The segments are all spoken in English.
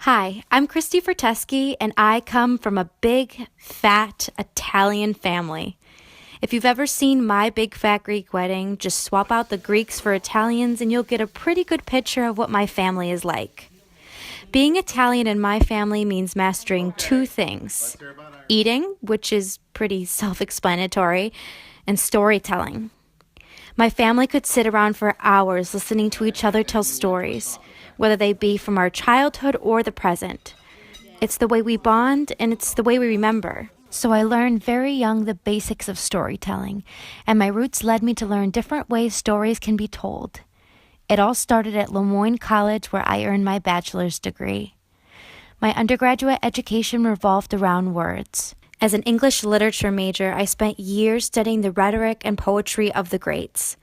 Hi, I'm Christi and I come from a big, fat Italian family. If you've ever seen My Big Fat Greek Wedding, just swap out the Greeks for Italians and you'll get a pretty good picture of what my family is like. Being Italian in my family means mastering two things: eating, which is pretty self explanatory, and storytelling. My family could sit around for hours listening to each other tell stories, whether they be from our childhood or the present. It's the way we bond and it's the way we remember. So I learned very young the basics of storytelling, and my roots led me to learn different ways stories can be told. It all started at Lemoyne College, where I earned my bachelor's degree. My undergraduate education revolved around words. As an English literature major, I spent years studying the rhetoric and poetry of the greats.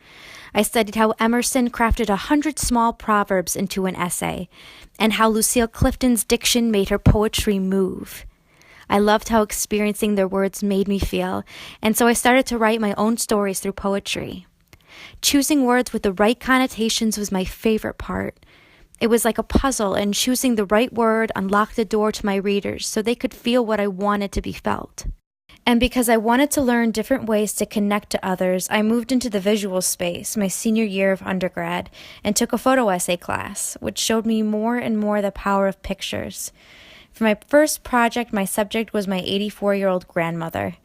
I studied how Emerson crafted 100 small proverbs into an essay, and how Lucille Clifton's diction made her poetry move. I loved how experiencing their words made me feel, and so I started to write my own stories through poetry. Choosing words with the right connotations was my favorite part. It was like a puzzle, and choosing the right word unlocked the door to my readers so they could feel what I wanted to be felt. And because I wanted to learn different ways to connect to others, I moved into the visual space my senior year of undergrad and took a photo essay class, which showed me more and more the power of pictures. For my first project, my subject was my 84-year-old grandmother.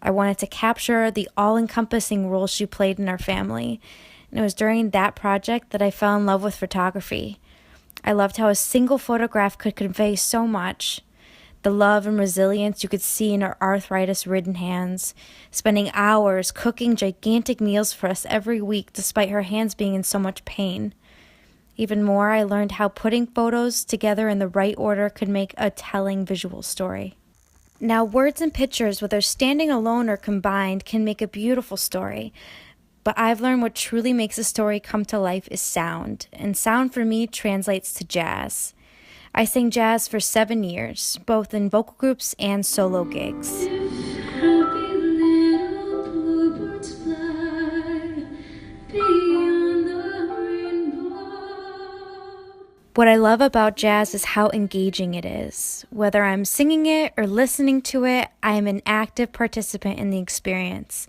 I wanted to capture the all-encompassing role she played in our family, and it was during that project that I fell in love with photography. I loved how a single photograph could convey so much. The love and resilience you could see in her arthritis-ridden hands, spending hours cooking gigantic meals for us every week despite her hands being in so much pain. Even more, I learned how putting photos together in the right order could make a telling visual story. Now, words and pictures, whether standing alone or combined, can make a beautiful story. But I've learned what truly makes a story come to life is sound, and sound for me translates to jazz. I sang jazz for 7 years, both in vocal groups and solo gigs. What I love about jazz is how engaging it is. Whether I'm singing it or listening to it, I am an active participant in the experience.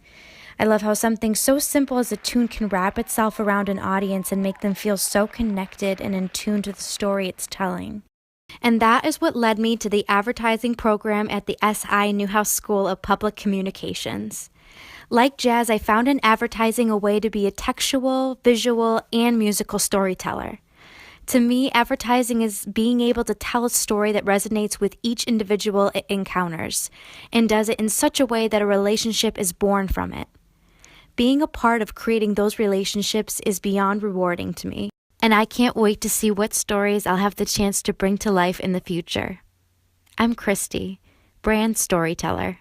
I love how something so simple as a tune can wrap itself around an audience and make them feel so connected and in tune to the story it's telling. And that is what led me to the advertising program at the SI Newhouse School of Public Communications. Like jazz, I found in advertising a way to be a textual, visual, and musical storyteller. To me, advertising is being able to tell a story that resonates with each individual it encounters, and does it in such a way that a relationship is born from it. Being a part of creating those relationships is beyond rewarding to me, and I can't wait to see what stories I'll have the chance to bring to life in the future. I'm Christi, brand storyteller.